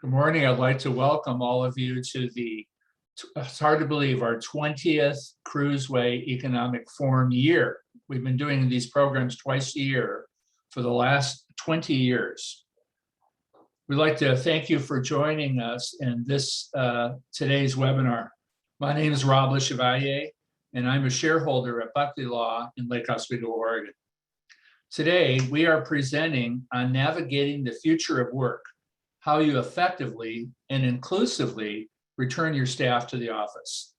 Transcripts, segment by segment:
Good morning. I'd like to welcome all of you to it's hard to believe, our 20th Kruse Economic Forum year. We've been doing these programs twice a year for the last 20 years. We'd like to thank you for joining us in today's webinar. My name is Rob LeChevalier, and I'm a shareholder at Buckley Law in Lake Oswego, Oregon. Today, we are presenting on navigating the future of work, how you effectively and inclusively return your staff to the office,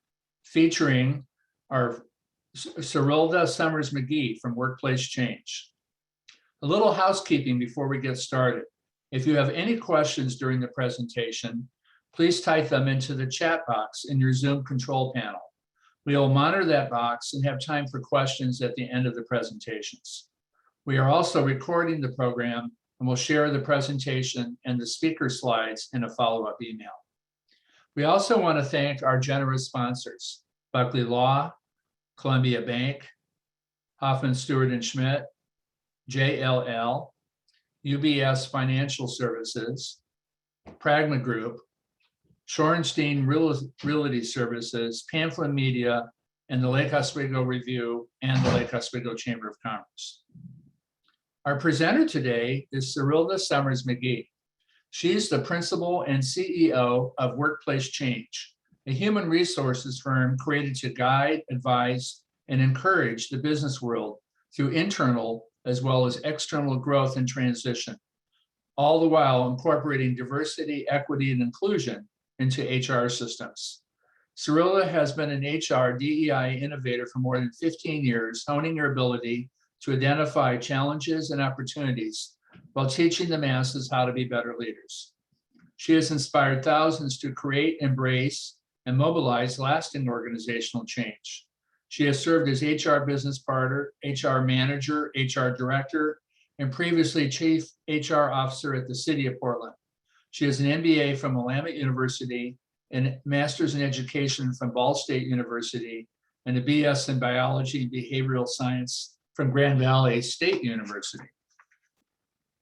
featuring our Serilda Summers-McGee from Workplace Change. A little housekeeping before we get started. If you have any questions during the presentation, please type them into the chat box in your Zoom control panel. We will monitor that box and have time for questions at the end of the presentations. We are also recording the program and we'll share the presentation and the speaker slides in a follow-up email. We also want to thank our generous sponsors, Buckley Law, Columbia Bank, Hoffman Stewart and Schmidt, JLL, UBS Financial Services, Pragma Group, Shorenstein Realty Services, Pamphlet Media, and the Lake Oswego Review and the Lake Oswego Chamber of Commerce. Our presenter today is Serilda Summers-McGee. She's the principal and CEO of Workplace Change, a human resources firm created to guide, advise, and encourage the business world through internal as well as external growth and transition, all the while incorporating diversity, equity, and inclusion into HR systems. Serilda has been an HR DEI innovator for more than 15 years, honing her ability to identify challenges and opportunities while teaching the masses how to be better leaders. She has inspired thousands to create, embrace, and mobilize lasting organizational change. She has served as HR business partner, HR manager, HR director, and previously chief HR officer at the City of Portland. She has an MBA from Willamette University and Master's in Education from Ball State University and a BS in Biology and Behavioral Science from Grand Valley State University.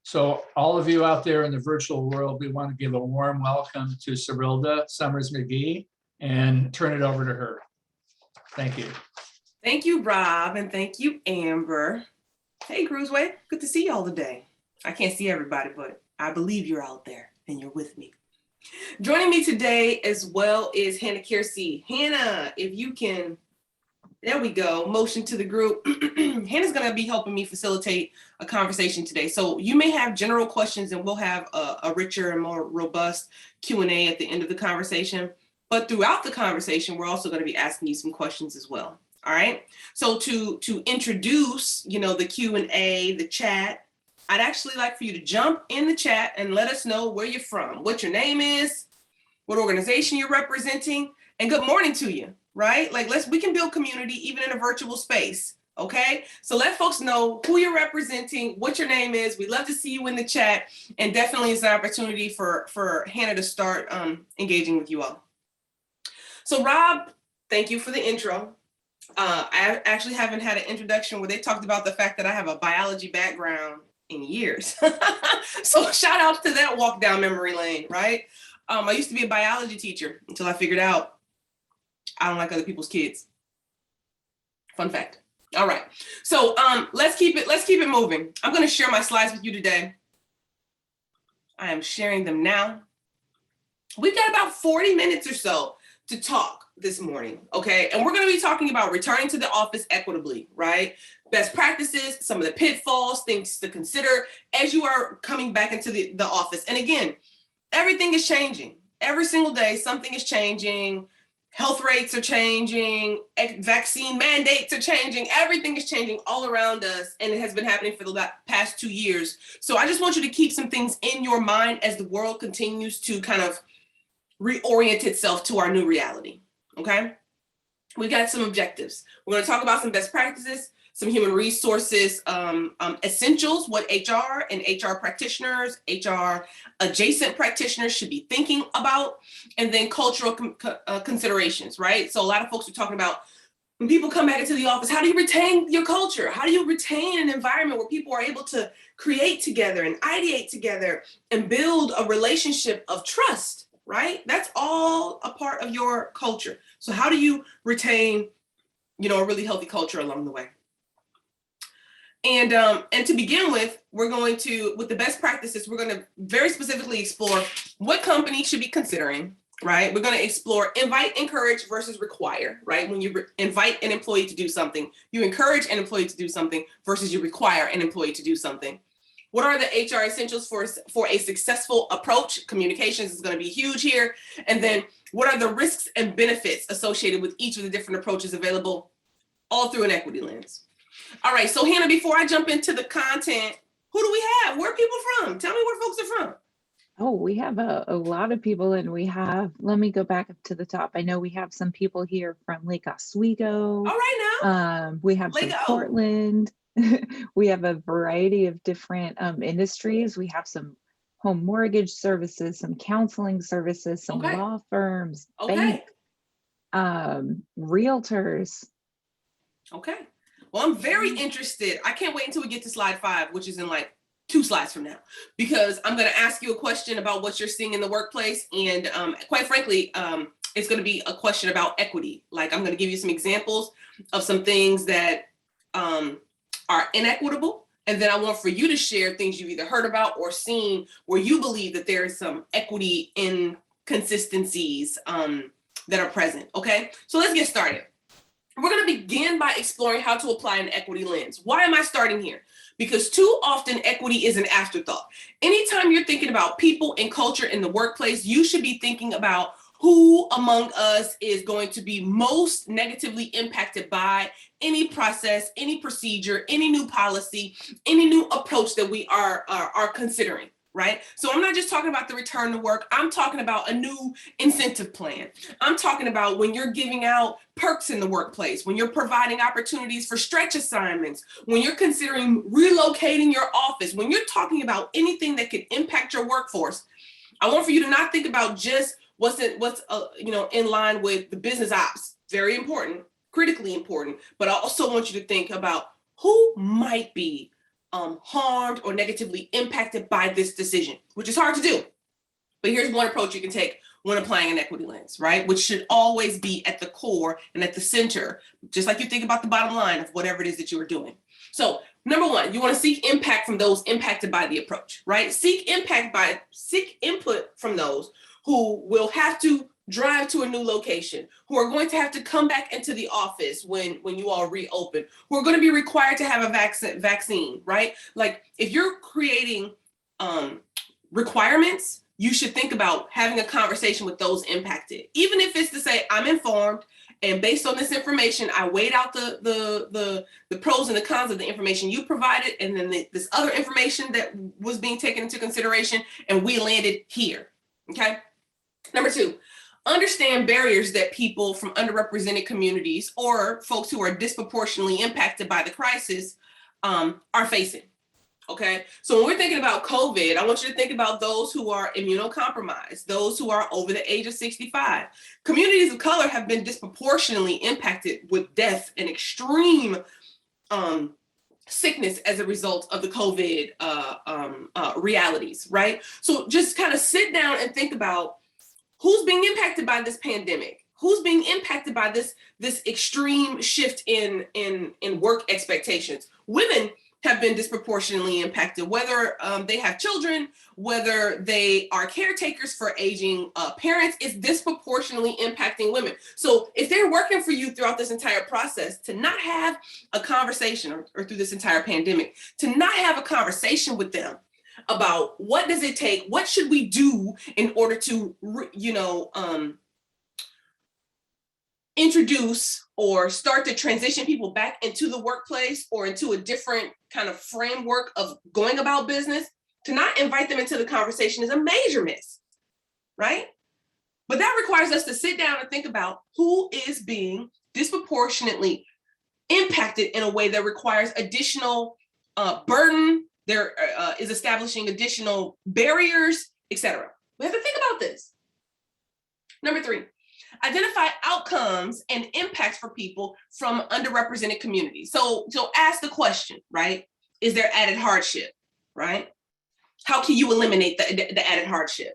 So all of you out there in the virtual world, we want to give a warm welcome to Serilda Summers-McGee and turn it over to her. Thank you. Thank you, Rob, and thank you, Amber. Hey, Kruse, good to see y'all today. I can't see everybody, but I believe you're out there and you're with me. Joining me today as well is Hannah Kiersey. Hannah, if you can, there we go, motion to the group. Hannah's gonna be helping me facilitate a conversation today. So you may have general questions and we'll have a richer and more robust Q&A at the end of the conversation. But throughout the conversation, we're also gonna be asking you some questions as well, all right? So to introduce, the Q&A, the chat, I'd actually like for you to jump in the chat and let us know where you're from, what your name is, what organization you're representing, and good morning to you. Right? We can build community even in a virtual space. Okay. So let folks know who you're representing, what your name is. We'd love to see you in the chat. And definitely it's an opportunity for Hannah to start engaging with you all. So Rob, thank you for the intro. I actually haven't had an introduction where they talked about the fact that I have a biology background in years. So shout out to that walk down memory lane, right? I used to be a biology teacher until I figured out I don't like other people's kids. Fun fact. All right. So let's keep it moving. I'm going to share my slides with you today. I am sharing them now. We've got about 40 minutes or so to talk this morning, okay? And we're going to be talking about returning to the office equitably, right? Best practices, some of the pitfalls, things to consider as you are coming back into the office. And again, everything is changing. Every single day, something is changing. Health rates are changing, vaccine mandates are changing, everything is changing all around us, and it has been happening for the past 2 years. So I just want you to keep some things in your mind as the world continues to kind of reorient itself to our new reality, okay? We got some objectives. We're gonna talk about some best practices, some human resources essentials, what HR and HR practitioners, HR adjacent practitioners should be thinking about, and then cultural considerations, right? So a lot of folks are talking about when people come back into the office, how do you retain your culture? How do you retain an environment where people are able to create together and ideate together and build a relationship of trust, right? That's all a part of your culture. So how do you retain, a really healthy culture along the way? And to begin with, we're going to, with the best practices, we're going to very specifically explore what companies should be considering, right? We're going to explore invite, encourage versus require, right? When you invite an employee to do something, you encourage an employee to do something versus you require an employee to do something. What are the HR essentials for a successful approach? Communications is going to be huge here. And then what are the risks and benefits associated with each of the different approaches available, all through an equity lens? All right, so Hannah, before I jump into the content, who do we have? Where are people from? Tell me where folks are from. Oh, we have a lot of people, and we have, let me go back up to the top. I know we have some people here from Lake Oswego. All right now. We have some Portland. We have a variety of different industries. We have some home mortgage services, some counseling services, some law firms, bank, realtors. Okay. Well, I'm very interested. I can't wait until we get to slide 5, which is in like 2 slides from now, because I'm going to ask you a question about what you're seeing in the workplace. And quite frankly, it's going to be a question about equity. Like, I'm going to give you some examples of some things that are inequitable. And then I want for you to share things you've either heard about or seen where you believe that there is some equity inconsistencies that are present. Okay, so let's get started. We're going to begin by exploring how to apply an equity lens. Why am I starting here? Because too often equity is an afterthought. Anytime you're thinking about people and culture in the workplace, you should be thinking about who among us is going to be most negatively impacted by any process, any procedure, any new policy, any new approach that we are considering. Right? So I'm not just talking about the return to work. I'm talking about a new incentive plan. I'm talking about when you're giving out perks in the workplace, when you're providing opportunities for stretch assignments, when you're considering relocating your office, when you're talking about anything that could impact your workforce. I want for you to not think about just what's in line with the business ops. Very important, critically important, but I also want you to think about who might be harmed or negatively impacted by this decision, which is hard to do. But here's one approach you can take when applying an equity lens, right? Which should always be at the core and at the center, just like you think about the bottom line of whatever it is that you are doing. So number one, you want to seek impact from those impacted by the approach, right? Seek input from those who will have to drive to a new location, who are going to have to come back into the office when you all reopen, who are going to be required to have a vaccine, right? Like, if you're creating requirements, you should think about having a conversation with those impacted, even if it's to say, I'm informed, and based on this information, I weighed out the pros and the cons of the information you provided, and then this other information that was being taken into consideration, and we landed here, okay? Number 2, understand barriers that people from underrepresented communities or folks who are disproportionately impacted by the crisis are facing, okay? So when we're thinking about COVID, I want you to think about those who are immunocompromised, those who are over the age of 65. Communities of color have been disproportionately impacted with death and extreme sickness as a result of the COVID realities, right? So just kind of sit down and think about who's being impacted by this pandemic? Who's being impacted by this extreme shift in work expectations? Women have been disproportionately impacted, whether they have children, whether they are caretakers for aging parents, is disproportionately impacting women. So if they're working for you throughout this entire process, to not have a conversation, or through this entire pandemic, to not have a conversation with them about what does it take, what should we do in order to, introduce or start to transition people back into the workplace or into a different kind of framework of going about business, to not invite them into the conversation is a major miss, right? But that requires us to sit down and think about who is being disproportionately impacted in a way that requires additional burden. There is establishing additional barriers, etc. We have to think about this. Number 3, identify outcomes and impacts for people from underrepresented communities. So ask the question, right? Is there added hardship, right? How can you eliminate the added hardship?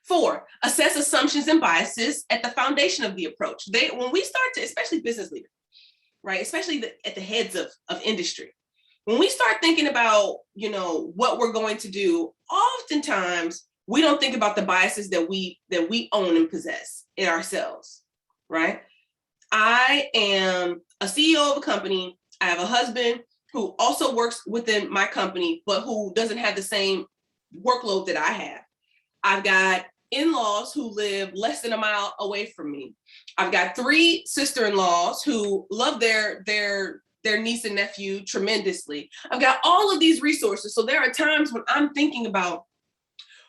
4, assess assumptions and biases at the foundation of the approach. When we start to, especially business leaders, right? Especially at the heads of industry, when we start thinking about, what we're going to do, oftentimes we don't think about the biases that we own and possess in ourselves, right? I am a CEO of a company. I have a husband who also works within my company, but who doesn't have the same workload that I have. I've got in-laws who live less than a mile away from me. I've got 3 sister-in-laws who love their niece and nephew tremendously. I've got all of these resources. So there are times when I'm thinking about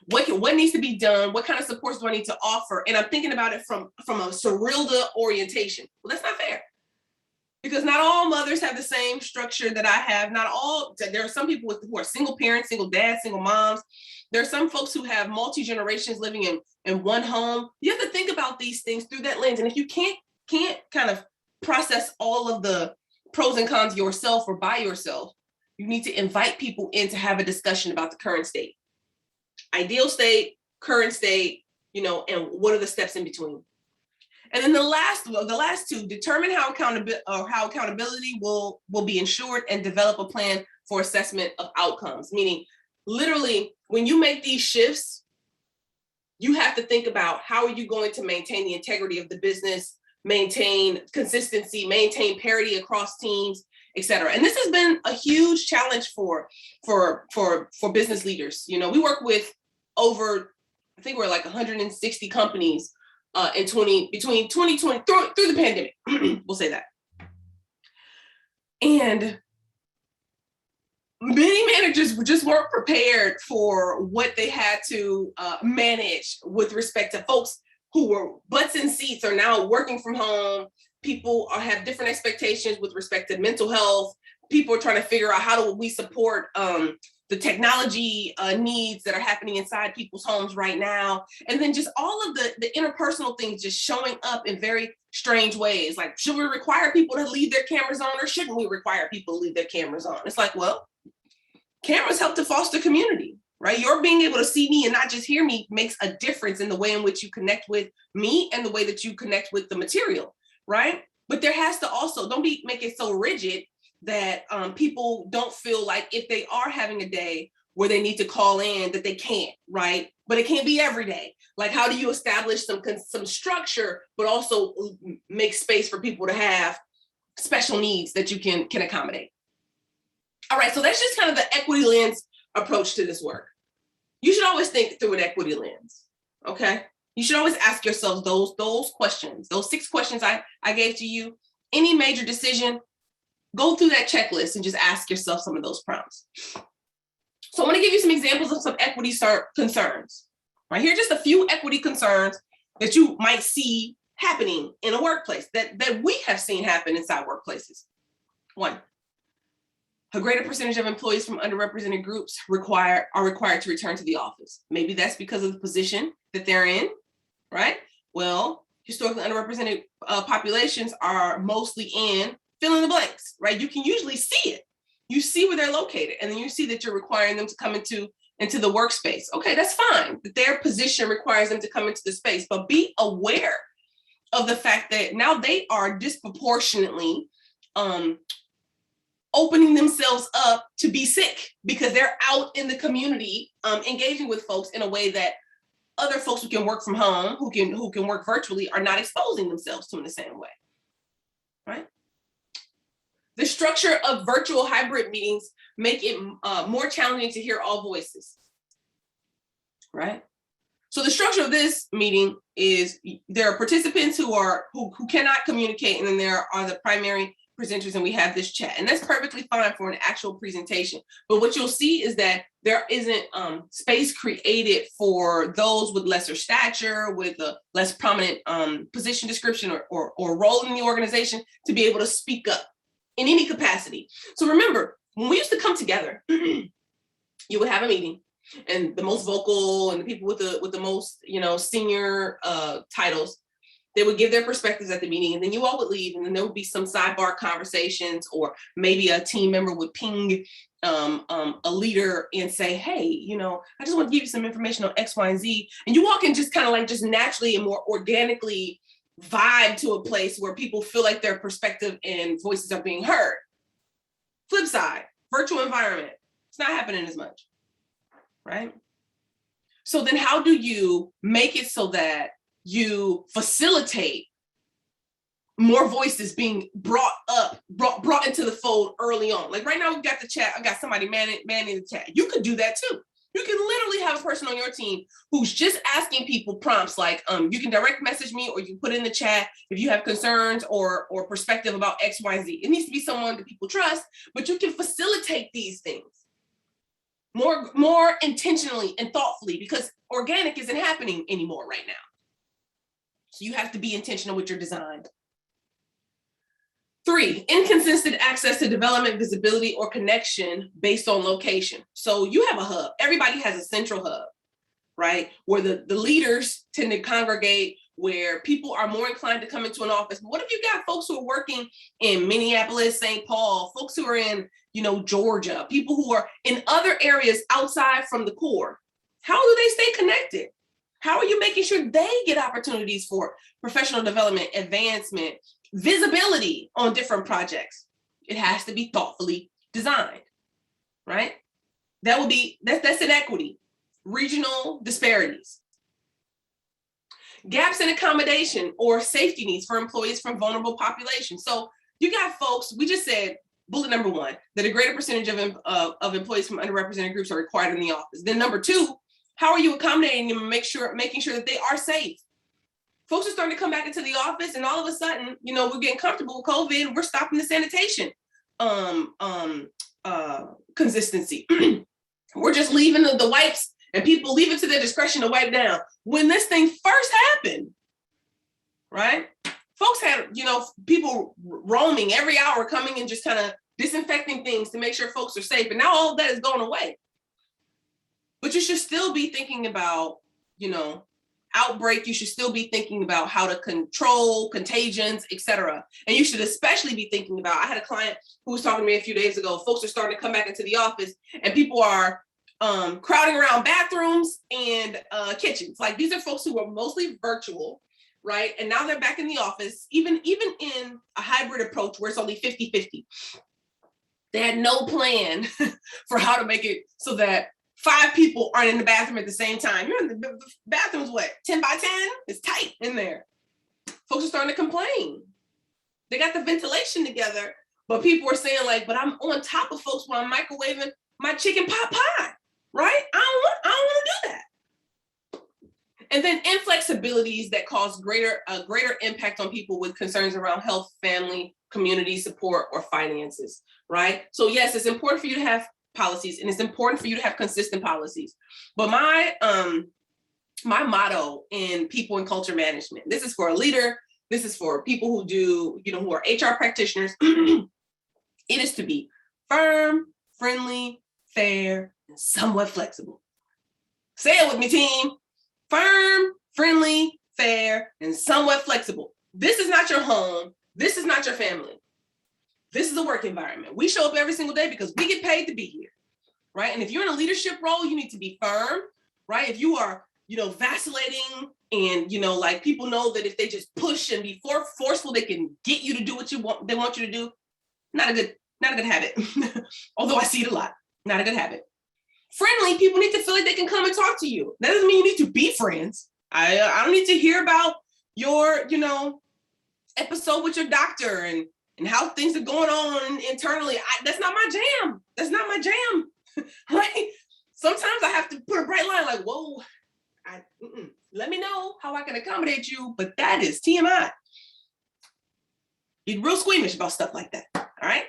what needs to be done, what kind of supports do I need to offer? And I'm thinking about it from a Serilda orientation. Well, that's not fair. Because not all mothers have the same structure that I have. There are some people who are single parents, single dads, single moms. There are some folks who have multi-generations living in one home. You have to think about these things through that lens. And if you can't kind of process all of the pros and cons yourself or by yourself, you need to invite people in to have a discussion about the current state. Ideal state, current state, and what are the steps in between. And then the last 2, determine how accountability will be ensured and develop a plan for assessment of outcomes. Meaning, literally, when you make these shifts, you have to think about how are you going to maintain the integrity of the business, maintain consistency, maintain parity across teams, et cetera. And this has been a huge challenge for business leaders. We work with over, I think we're like 160 companies between 2020 through the pandemic. We'll say that. And many managers just weren't prepared for what they had to manage with respect to folks who were butts in seats are now working from home. People have different expectations with respect to mental health. People are trying to figure out how do we support the technology needs that are happening inside people's homes right now. And then just all of the interpersonal things just showing up in very strange ways. Like, should we require people to leave their cameras on or shouldn't we require people to leave their cameras on? It's like, well, cameras help to foster community, right? Your being able to see me and not just hear me makes a difference in the way in which you connect with me and the way that you connect with the material, right? But there has to also, make it so rigid that people don't feel like if they are having a day where they need to call in that they can't, right? But it can't be every day. Like, how do you establish some structure, but also make space for people to have special needs that you can accommodate? All right, so that's just kind of the equity lens approach to this work. You should always think through an equity lens, okay? You should always ask yourselves those questions, those 6 questions I gave to you. Any major decision, go through that checklist and just ask yourself some of those prompts. So I want to give you some examples of some equity concerns. Right here, just a few equity concerns that you might see happening in a workplace that we have seen happen inside workplaces. 1, a greater percentage of employees from underrepresented groups are required to return to the office. Maybe that's because of the position that they're in, right? Well, historically underrepresented populations are mostly in fill in the blanks, right? You can usually see it. You see where they're located, and then you see that you're requiring them to come into the workspace. Okay, that's fine. That their position requires them to come into the space, but be aware of the fact that now they are disproportionately opening themselves up to be sick because they're out in the community engaging with folks in a way that other folks who can work from home, who can work virtually, are not exposing themselves to in the same way, right? The structure of virtual hybrid meetings make it more challenging to hear all voices, right? So the structure of this meeting is there are participants who cannot communicate, and then there are the primary presenters, and we have this chat, and that's perfectly fine for an actual presentation. But what you'll see is that there isn't space created for those with lesser stature, with a less prominent position description or role in the organization to be able to speak up in any capacity. So remember, when we used to come together, you would have a meeting, and the most vocal and the people with the most, senior titles, They would give their perspectives at the meeting, and then you all would leave, and then there would be some sidebar conversations, or maybe a team member would ping a leader and say, hey, you know, I just want to give you some information on X, Y, and Z. And you all can just kind of like just naturally and more organically vibe to a place where people feel like their perspective and voices are being heard. Flip side, virtual environment, it's not happening as much, right? So then how do you make it so that you facilitate more voices being brought into the fold early on? Like right now, we've got the chat. I've got somebody manning the chat. You could do that too. You can literally have a person on your team who's just asking people prompts like, you can direct message me, or you put in the chat if you have concerns or perspective about X, Y, and Z. It needs to be someone that people trust, but you can facilitate these things more intentionally and thoughtfully, because organic isn't happening anymore right now. So you have to be intentional with your design. 3, inconsistent access to development, visibility, or connection based on location. So you have a hub. Everybody has a central hub, right? Where the leaders tend to congregate, where people are more inclined to come into an office. But what if you got folks who are working in Minneapolis, St. Paul, folks who are in, you know, Georgia, people who are in other areas outside from the core? How do they stay connected? How are you making sure they get opportunities for professional development, advancement, visibility on different projects? It has to be thoughtfully designed, right? That's inequity, regional disparities. Gaps in accommodation or safety needs for employees from vulnerable populations. So you got folks, we just said, bullet number 1, that a greater percentage of employees from underrepresented groups are required in the office. Then number 2, how are you accommodating them and making sure that they are safe? Folks are starting to come back into the office, and all of a sudden, you know, we're getting comfortable with COVID. We're stopping the sanitation consistency. We're just leaving the wipes, and people leave it to their discretion to wipe down. When this thing first happened, right? Folks had, you know, people roaming every hour, coming and just kind of disinfecting things to make sure folks are safe. And now all of that is going away. But you should still be thinking about, you know, outbreak. You should still be thinking about how to control contagions, et cetera. And you should especially be thinking about, I had a client who was talking to me a few days ago, folks are starting to come back into the office and people are crowding around bathrooms and kitchens. Like, these are folks who are mostly virtual, right? And now they're back in the office, even in a hybrid approach where it's only 50-50. They had no plan for how to make it so that 5 people aren't in the bathroom at the same time. You're in the bathroom's what, 10 by 10? It's tight in there. Folks are starting to complain. They got the ventilation together, but people are saying like, but I'm on top of folks while I'm microwaving my chicken pot pie, right? I don't want to do that. And then inflexibilities that cause greater impact on people with concerns around health, family, community support, or finances, right? So yes, it's important for you to have policies, and it's important for you to have consistent policies. But my motto in people and culture management, this is for a leader, this is for people who do, you know, who are HR practitioners, it is to be firm, friendly, fair, and somewhat flexible. Say it with me, team. Firm, friendly, fair, and somewhat flexible. This is not your home. This is not your family. This is a work environment. We show up every single day because we get paid to be here, right? And if you're in a leadership role, you need to be firm, right? If you are, you know, vacillating and, you know, like people know that if they just push and be forceful, they can get you to do what they want you to do. Not a good habit. Although I see it a lot. Not a good habit. Friendly, people need to feel like they can come and talk to you. That doesn't mean you need to be friends. I don't need to hear about your, you know, episode with your doctor and how things are going on internally. That's not my jam. That's not my jam, right? Sometimes I have to put a bright line like, whoa, let me know how I can accommodate you, but that is TMI. You're real squeamish about stuff like that, all right?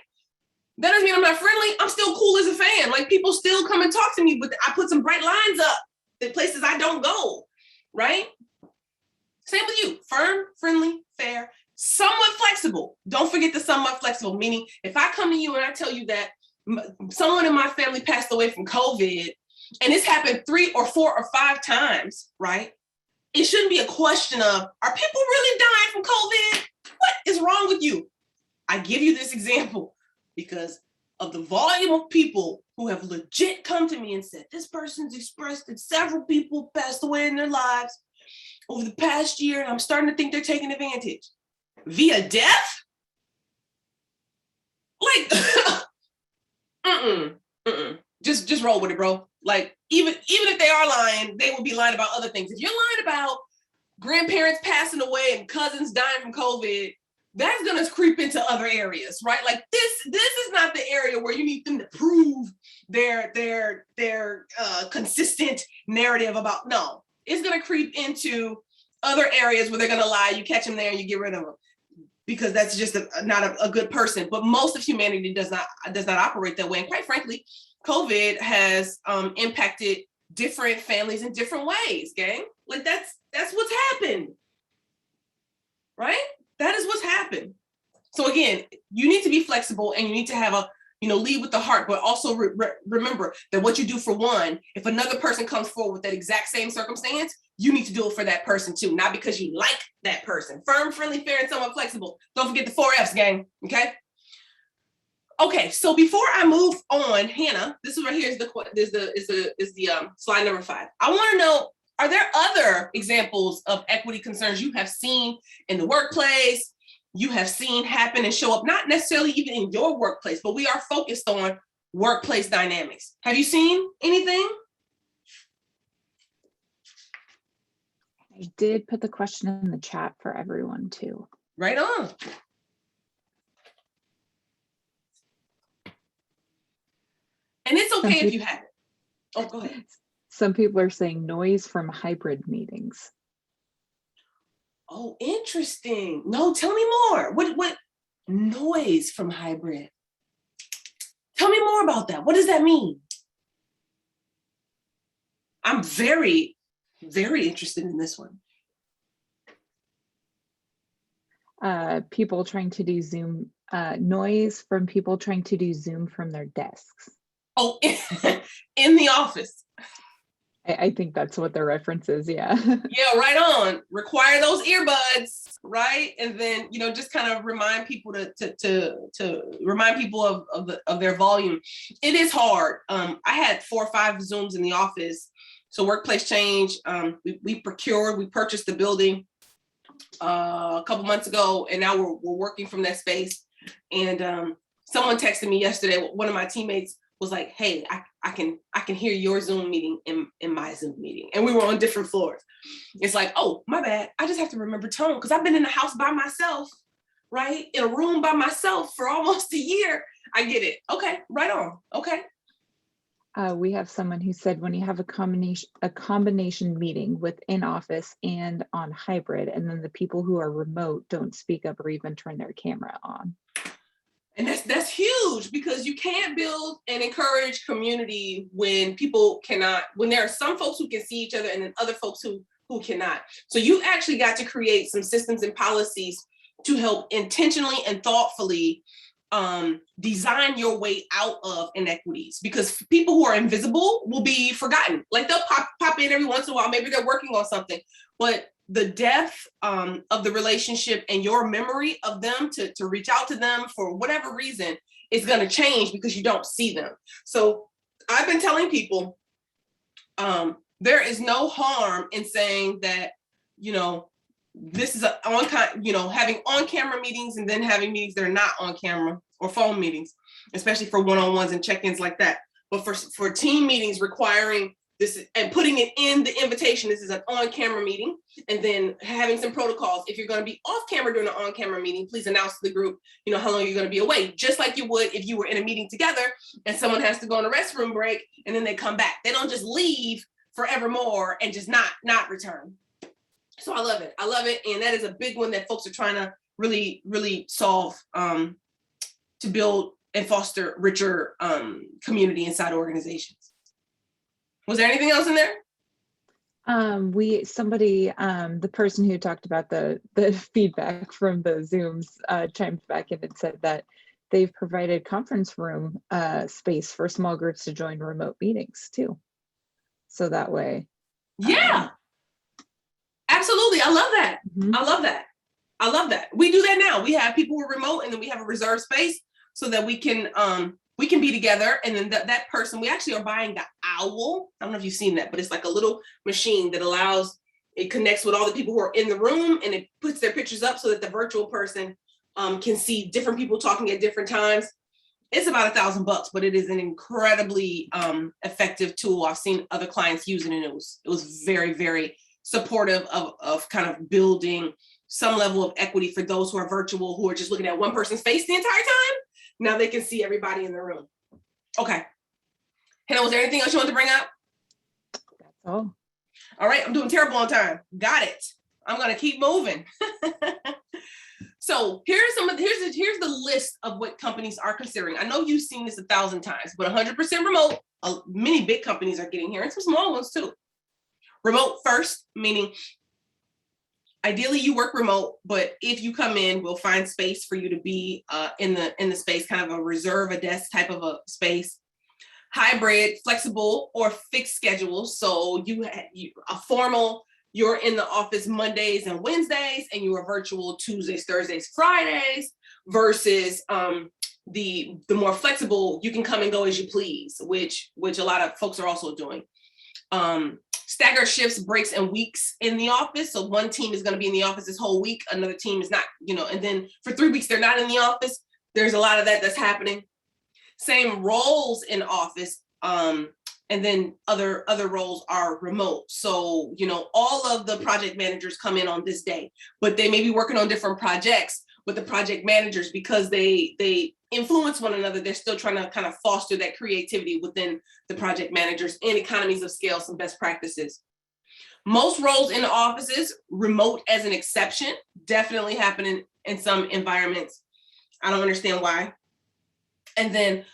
That doesn't mean I'm not friendly. I'm still cool as a fan. Like, people still come and talk to me, but I put some bright lines up in places I don't go, right? Same with you, firm, friendly, fair, somewhat flexible. Don't forget the somewhat flexible, meaning if I come to you and I tell you that someone in my family passed away from COVID, and it's happened 3 or 4 or 5 times, right? it shouldn't be a question of, are people really dying from COVID? What is wrong with you? I give you this example because of the volume of people who have legit come to me and said, this person's expressed that several people passed away in their lives over the past year, and I'm starting to think they're taking advantage. Via death? Like, Just roll with it, bro. Like, even if they are lying, they will be lying about other things. If you're lying about grandparents passing away and cousins dying from COVID, that's gonna creep into other areas, right? Like this is not the area where you need them to prove their consistent narrative about. No, it's gonna creep into other areas where they're gonna lie. You catch them there and you get rid of them because that's just not a good person. But most of humanity does not operate that way. And quite frankly, COVID has impacted different families in different ways, gang. Like that's what's happened, right? That is what's happened. So again, you need to be flexible and you need to have lead with the heart, but also remember that what you do for one, if another person comes forward with that exact same circumstance, you need to do it for that person too, not because you like that person. Firm, friendly, fair, and somewhat flexible. Don't forget the 4 F's, gang, okay? Okay, so before I move on, Hannah, this is right here is the slide number 5. I want to know, are there other examples of equity concerns you have seen in the workplace, you have seen happen and show up, not necessarily even in your workplace, but we are focused on workplace dynamics. Have you seen anything? I did put the question in the chat for everyone too. Right on. And it's okay if you haven't. Oh, go ahead. Some people are saying noise from hybrid meetings. Oh, interesting. No, tell me more. What noise from hybrid? Tell me more about that. What does that mean? I'm very, very interested in this one. People trying to do Zoom, noise from people trying to do Zoom from their desks. Oh, in the office. I think that's what the reference is, yeah. Yeah, right on. Require those earbuds, right? And then, just kind of remind people to remind people of their volume. It is hard. I had 4 or 5 Zooms in the office. So workplace change, we purchased the building a couple months ago, and now we're working from that space. And someone texted me yesterday, one of my teammates was like, hey, I can hear your Zoom meeting in my Zoom meeting. And we were on different floors. It's like, oh, my bad. I just have to remember tone because I've been in the house by myself, right? In a room by myself for almost a year. I get it. Okay, right on. Okay. We have someone who said when you have a combination meeting with in office and on hybrid, and then the people who are remote don't speak up or even turn their camera on. And that's huge because you can't build and encourage community when people cannot, when there are some folks who can see each other and then other folks who cannot. So you actually got to create some systems and policies to help intentionally and thoughtfully design your way out of inequities, because people who are invisible will be forgotten. Like they'll pop in every once in a while, maybe they're working on something, but the depth of the relationship and your memory of them to reach out to them for whatever reason is going to change because you don't see them. So I've been telling people there is no harm in saying that, this is having on-camera meetings and then having meetings that are not on camera, or phone meetings, especially for one-on-ones and check-ins like that. But for team meetings, requiring this and putting it in the invitation, this is an on-camera meeting, and then having some protocols. If you're going to be off camera during an on-camber meeting, please announce to the group, how long you're going to be away, just like you would if you were in a meeting together and someone has to go on a restroom break and then they come back. They don't just leave forevermore and just not return. So I love it. And that is a big one that folks are trying to really, really solve to build and foster richer community inside organizations. Was there anything else in there? The person who talked about the feedback from the Zooms chimed back in and said that they've provided conference room space for small groups to join remote meetings too. So that way. Yeah. Absolutely. I love that. Mhm. I love that. I love that. We do that now. We have people who are remote, and then we have a reserved space so that we can be together. And then that person, we actually are buying the Owl. I don't know if you've seen that, but it's like a little machine that it connects with all the people who are in the room, and it puts their pictures up so that the virtual person can see different people talking at different times. It's about $1,000, but it is an incredibly effective tool. I've seen other clients use it, and it was very, very supportive of kind of building some level of equity for those who are virtual, who are just looking at one person's face the entire time. Now they can see everybody in the room. Okay. Hannah, was there anything else you want to bring up? That's all. All right, I'm doing terrible on time. Got it. I'm gonna keep moving. So here's the list of what companies are considering. I know you've seen this 1,000 times, but 100% remote. Many big companies are getting here, and some small ones too. Remote first, meaning ideally you work remote, but if you come in, we'll find space for you to be in the space, kind of a desk type of a space. Hybrid, flexible, or fixed schedules. So a formal, you're in the office Mondays and Wednesdays, and you are virtual Tuesdays, Thursdays, Fridays, versus the more flexible, you can come and go as you please, which a lot of folks are also doing. Staggered shifts, breaks, and weeks in the office. So one team is going to be in the office this whole week, another team is not, and then for 3 weeks they're not in the office. There's a lot of that's happening. Same roles in office, and then other roles are remote. So, all of the project managers come in on this day, but they may be working on different projects with the project managers because they influence one another. They're still trying to kind of foster that creativity within the project managers and economies of scale, some best practices. Most roles in the offices, remote as an exception, definitely happening in some environments. I don't understand why. And then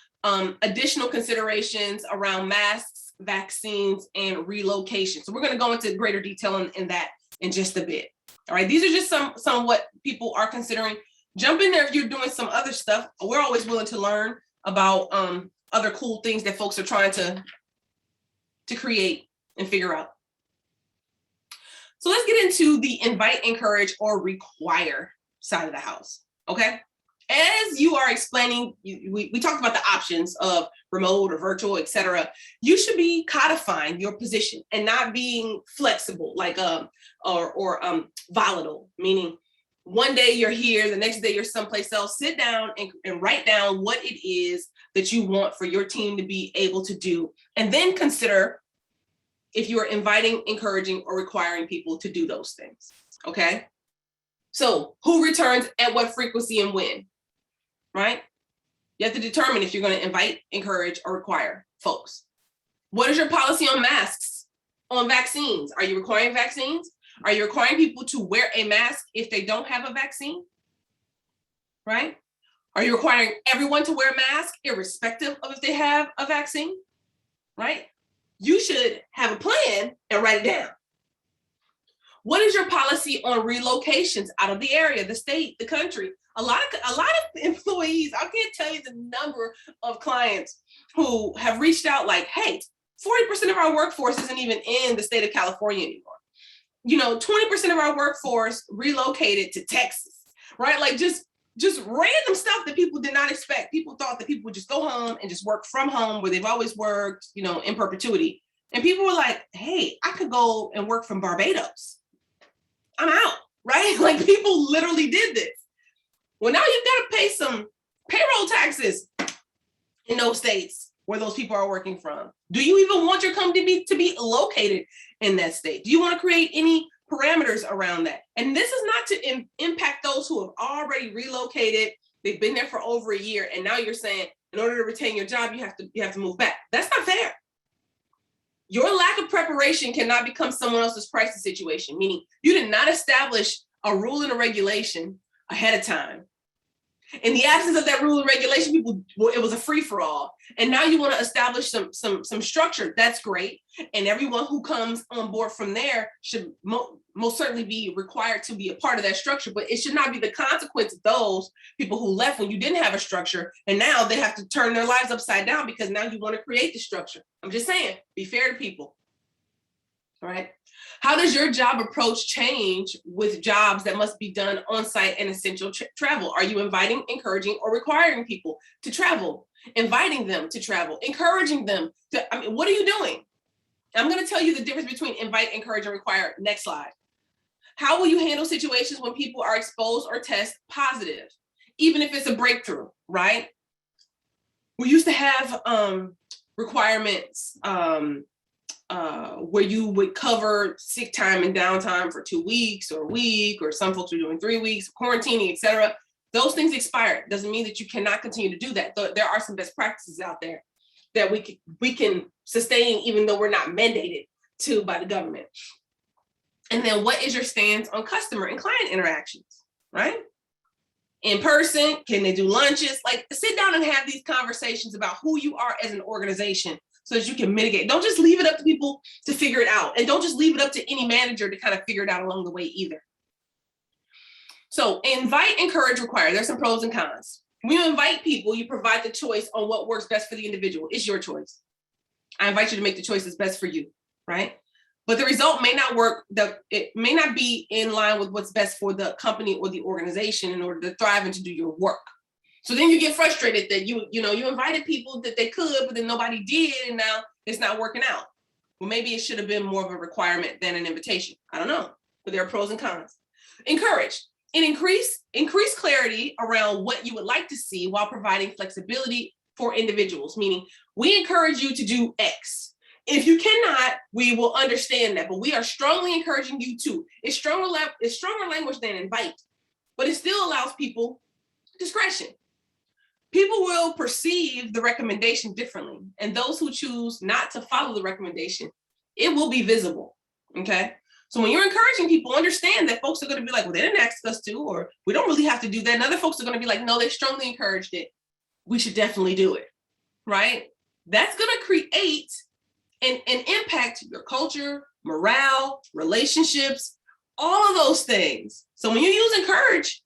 additional considerations around masks, vaccines, and relocation. So we're going to go into greater detail in that in just a bit. All right, these are just some of what people are considering. Jump in there if you're doing some other stuff. We're always willing to learn about other cool things that folks are trying to create and figure out. So let's get into the invite, encourage, or require side of the house, okay? As you are explaining, we talked about the options of remote or virtual, et cetera. You should be codifying your position and not being flexible, like or volatile, meaning one day you're here, the next day you're someplace else. Sit down and write down what it is that you want for your team to be able to do, and then consider if you are inviting, encouraging, or requiring people to do those things, okay? So who returns at what frequency and when? Right? You have to determine if you're going to invite, encourage, or require folks. What is your policy on masks, on vaccines? Are you requiring vaccines? Are you requiring people to wear a mask if they don't have a vaccine? Right? Are you requiring everyone to wear a mask irrespective of if they have a vaccine? Right? You should have a plan and write it down. What is your policy on relocations out of the area, the state, the country? A lot of employees, I can't tell you the number of clients who have reached out like, hey, 40% of our workforce isn't even in the state of California anymore. 20% of our workforce relocated to Texas, right? Like just random stuff that people did not expect. People thought that people would just go home and just work from home where they've always worked, in perpetuity. And people were like, hey, I could go and work from Barbados. I'm out, right? Like people literally did this. Well, now you've got to pay some payroll taxes in those states where those people are working from. Do you even want your company to be located in that state? Do you want to create any parameters around that? And this is not to impact those who have already relocated. They've been there for over a year. And now you're saying, in order to retain your job, you have to move back. That's not fair. Your lack of preparation cannot become someone else's crisis situation, meaning you did not establish a rule and a regulation ahead of time. In the absence of that rule and regulation, it was a free-for-all. And now you want to establish some structure. That's great. And everyone who comes on board from there should most certainly be required to be a part of that structure. But it should not be the consequence of those people who left when you didn't have a structure. And now they have to turn their lives upside down because now you want to create the structure. I'm just saying, be fair to people. All right. How does your job approach change with jobs that must be done on site and essential travel? Are you inviting, encouraging, or requiring people to travel? Inviting them to travel, encouraging them to, I mean, what are you doing? I'm going to tell you the difference between invite, encourage, and require. Next slide. How will you handle situations when people are exposed or test positive, even if it's a breakthrough, right? We used to have requirements where you would cover sick time and downtime for 2 weeks or a week, or some folks are doing 3 weeks, quarantining, etc. Those things expired. Doesn't mean that you cannot continue to do that. There are some best practices out there that we can sustain, even though we're not mandated to by the government. And then what is your stance on customer and client interactions, right? In person, can they do lunches? Like, sit down and have these conversations about who you are as an organization so that you can mitigate. Don't just leave it up to people to figure it out. And don't just leave it up to any manager to kind of figure it out along the way either. So invite, encourage, require. There's some pros and cons. When you invite people, you provide the choice on what works best for the individual. It's your choice. I invite you to make the choice that's best for you, right? But the result may not work. It may not be in line with what's best for the company or the organization in order to thrive and to do your work. So then you get frustrated that you invited people that they could, but then nobody did, and now it's not working out. Well, maybe it should have been more of a requirement than an invitation. I don't know, but there are pros and cons. Encourage and increase clarity around what you would like to see while providing flexibility for individuals, meaning we encourage you to do X. If you cannot, we will understand that, but we are strongly encouraging you to. It's stronger language than invite, but it still allows people discretion. People will perceive the recommendation differently, and those who choose not to follow the recommendation, it will be visible, okay? So when you're encouraging people, understand that folks are gonna be like, well, they didn't ask us to, or we don't really have to do that. And other folks are gonna be like, no, they strongly encouraged it. We should definitely do it, right? That's gonna create and impact your culture, morale, relationships, all of those things. So when you use encourage,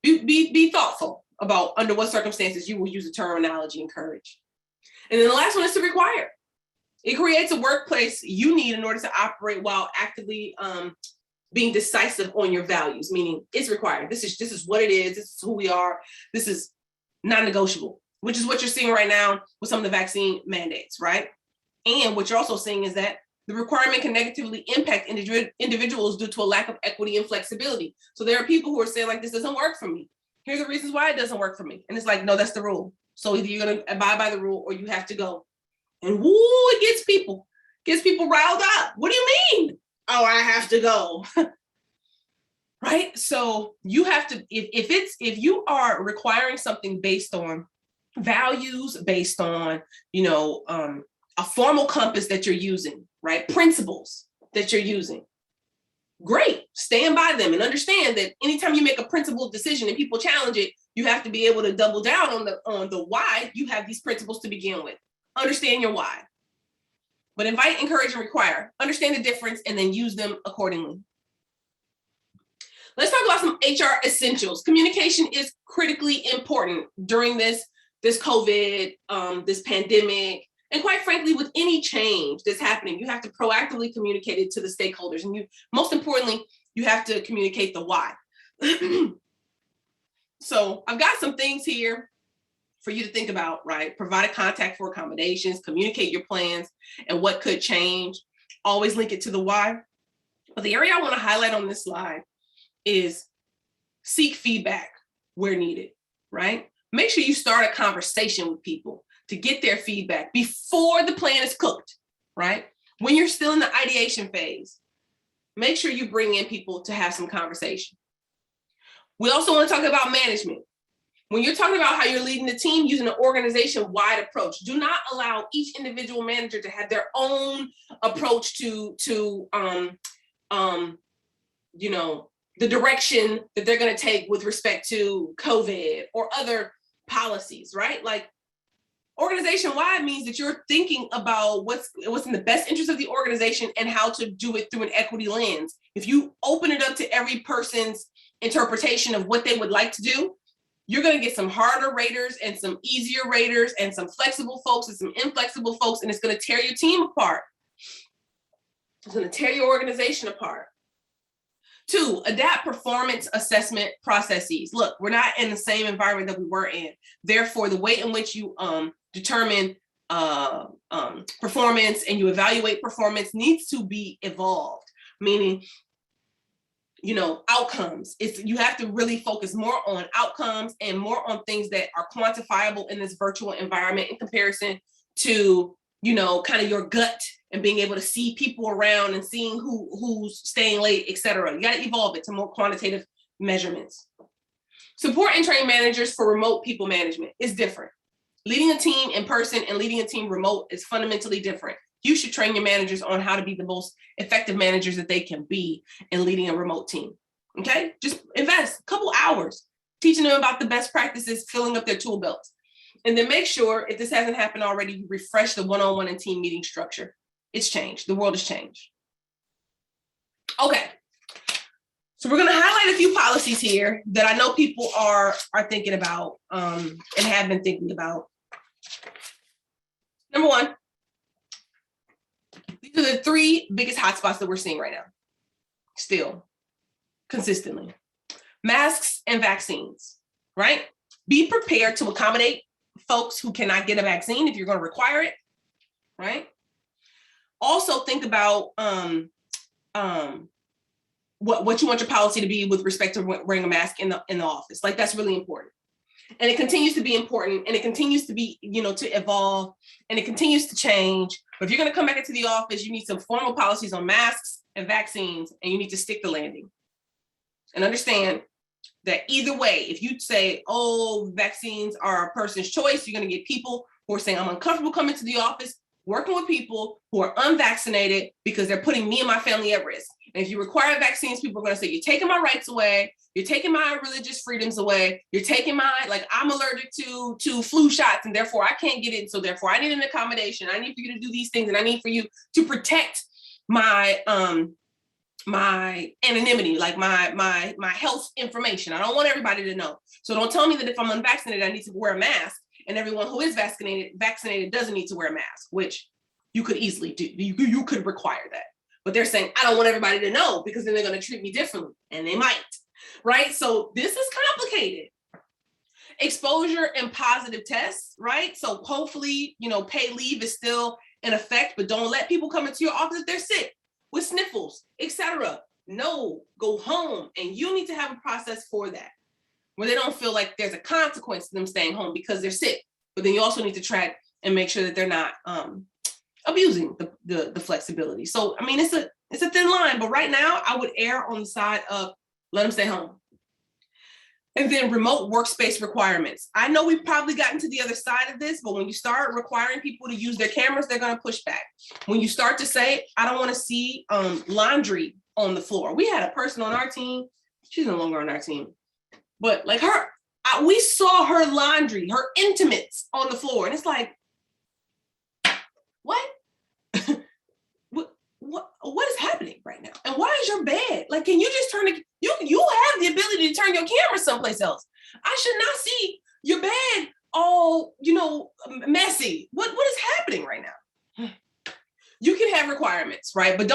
be thoughtful about under what circumstances you will use the terminology encourage. And then the last one is to require. It creates a workplace you need in order to operate while actively being decisive on your values, meaning it's required. This is what it is. This is who we are. This is non-negotiable, which is what you're seeing right now with some of the vaccine mandates, right? And what you're also seeing is that the requirement can negatively impact individuals due to a lack of equity and flexibility. So there are people who are saying, like, this doesn't work for me. Here are the reasons why it doesn't work for me. And it's like, no, that's the rule. So either you're gonna abide by the rule or you have to go. And woo, it gets people riled up. What do you mean? Oh, I have to go. Right? So you have to, if you are requiring something based on values, based on, a formal compass that you're using, right? Principles that you're using. Great, stand by them and understand that anytime you make a principled decision and people challenge it, you have to be able to double down on the why you have these principles to begin with. Understand your why. But invite, encourage, and require. Understand the difference and then use them accordingly. Let's talk about some HR essentials. Communication is critically important during this COVID, this pandemic, and quite frankly, with any change that's happening, you have to proactively communicate it to the stakeholders. And most importantly, you have to communicate the why. So I've got some things here for you to think about, right? Provide a contact for accommodations, communicate your plans and what could change. Always link it to the why. But the area I want to highlight on this slide is seek feedback where needed, right? Make sure you start a conversation with people to get their feedback before the plan is cooked, right? When you're still in the ideation phase, make sure you bring in people to have some conversation. We also want to talk about management. When you're talking about how you're leading the team using an organization-wide approach, do not allow each individual manager to have their own approach to the direction that they're going to take with respect to COVID or other policies, right? Like, organization-wide means that you're thinking about what's in the best interest of the organization and how to do it through an equity lens. If you open it up to every person's interpretation of what they would like to do, You're going to get some harder raters and some easier raters and some flexible folks and some inflexible folks, and it's going to tear your team apart. It's going to tear your organization apart. 2, adapt performance assessment processes. Look, we're not in the same environment that we were in. Therefore, the way in which you determine performance and you evaluate performance needs to be evolved, meaning, you know, outcomes. You have to really focus more on outcomes and more on things that are quantifiable in this virtual environment in comparison to, you know, kind of your gut and being able to see people around and seeing who's staying late, et cetera. You got to evolve it to more quantitative measurements. Support and train managers for remote people management is different. Leading a team in person and leading a team remote is fundamentally different. You should train your managers on how to be the most effective managers that they can be in leading a remote team. Okay, just invest a couple hours teaching them about the best practices, filling up their tool belts. And then make sure, if this hasn't happened already, you refresh the one-on-one and team meeting structure. It's changed. The world has changed. Okay. So we're going to highlight a few policies here that I know people are thinking about and have been thinking about. Number 1, these are the 3 biggest hotspots that we're seeing right now, still, consistently. Masks and vaccines, right? Be prepared to accommodate folks who cannot get a vaccine if you're going to require it, right? Also think about what you want your policy to be with respect to wearing a mask in the office. Like, that's really important. And it continues to be important, and it continues to be, you know, to evolve, and it continues to change. But if you're going to come back into the office, you need some formal policies on masks and vaccines, and you need to stick the landing. And understand that either way, if you say, oh, vaccines are a person's choice, you're going to get people who are saying, I'm uncomfortable coming to the office, working with people who are unvaccinated because they're putting me and my family at risk. And if you require vaccines, people are going to say, you're taking my rights away. You're taking my religious freedoms away. You're taking my, like, I'm allergic to flu shots, and therefore I can't get it. So therefore I need an accommodation. I need for you to do these things, and I need for you to protect my my anonymity, like my health information. I don't want everybody to know. So don't tell me that if I'm unvaccinated, I need to wear a mask, and everyone who is vaccinated doesn't need to wear a mask, which you could easily do. You could require that. But they're saying, I don't want everybody to know because then they're going to treat me differently, and they might, right? So this is complicated. Exposure and positive tests, right? So hopefully, you know, paid leave is still in effect, but don't let people come into your office if they're sick with sniffles, etc. No, go home, and you need to have a process for that, where they don't feel like there's a consequence to them staying home because they're sick. But then you also need to track and make sure that they're not abusing the flexibility. So I mean, it's a thin line, but right now I would err on the side of let them stay home. And then remote workspace requirements. I know we've probably gotten to the other side of this, but when you start requiring people to use their cameras, they're going to push back. When you start to say, I don't want to see laundry on the floor. We had a person on our team. She's no longer on our team, but like we saw her laundry, her intimates on the floor. And it's like, what? What is happening right now? And why is your bed? Like, can you just turn it? You have the ability to turn your camera someplace else. I should not see your bed all, you know, messy. What is happening right now? You can have requirements, right? But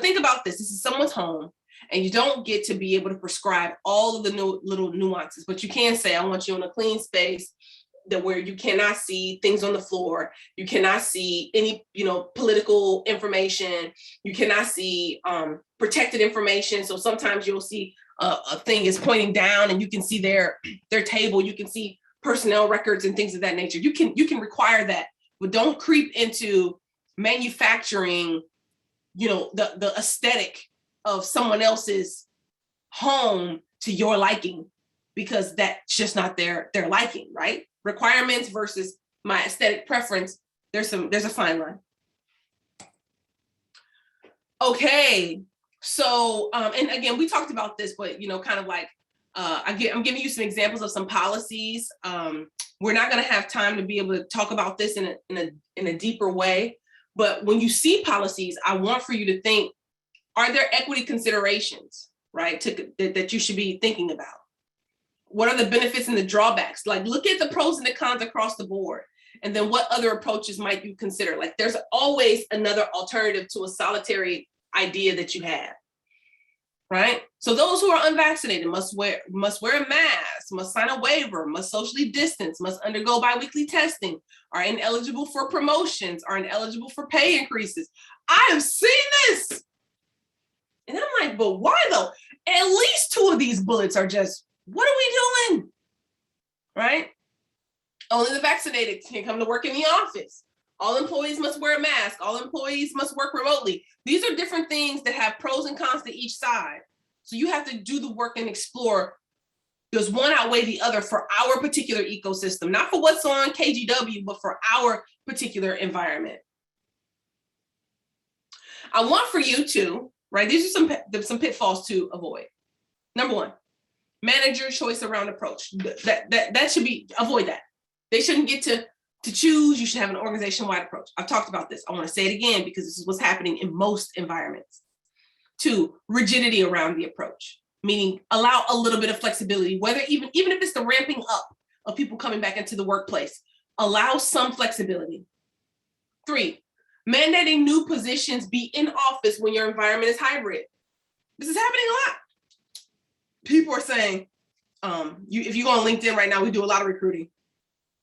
think about this. This is someone's home, and you don't get to be able to prescribe all of the little nuances, but you can say, I want you in a clean space where you cannot see things on the floor. You cannot see any, you know, political information. You cannot see protected information. So sometimes you'll see a thing is pointing down, and you can see their table. You can see personnel records and things of that nature. You can require that, but don't creep into manufacturing, you know, the aesthetic of someone else's home to your liking, because that's just not their liking, right? Requirements versus my aesthetic preference, there's a fine line. Okay, so and again, we talked about this, but you know, kind of like I'm giving you some examples of some policies. We're not going to have time to be able to talk about this in a deeper way, but when you see policies, I want for you to think, are there equity considerations, right, that you should be thinking about? What are the benefits and the drawbacks? Like, look at the pros and the cons across the board. And then what other approaches might you consider? Like, there's always another alternative to a solitary idea that you have, right? So those who are unvaccinated must wear a mask, must sign a waiver, must socially distance, must undergo biweekly testing, are ineligible for promotions, are ineligible for pay increases. I have seen this. And I'm like, but why though? At least 2 of these bullets are just, what are we doing? Right? Only the vaccinated can come to work in the office. All employees must wear a mask. All employees must work remotely. These are different things that have pros and cons to each side. So you have to do the work and explore, does one outweigh the other for our particular ecosystem, not for what's on KGW, but for our particular environment. I want for you to, right, these are some pitfalls to avoid. Number 1, manage your choice around approach. That should be, avoid that. They shouldn't get to choose. You should have an organization-wide approach. I've talked about this. I want to say it again because this is what's happening in most environments. 2, rigidity around the approach, meaning allow a little bit of flexibility, whether even if it's the ramping up of people coming back into the workplace, allow some flexibility. 3, mandating new positions be in office when your environment is hybrid. This is happening a lot. People are saying, if you go on LinkedIn right now, we do a lot of recruiting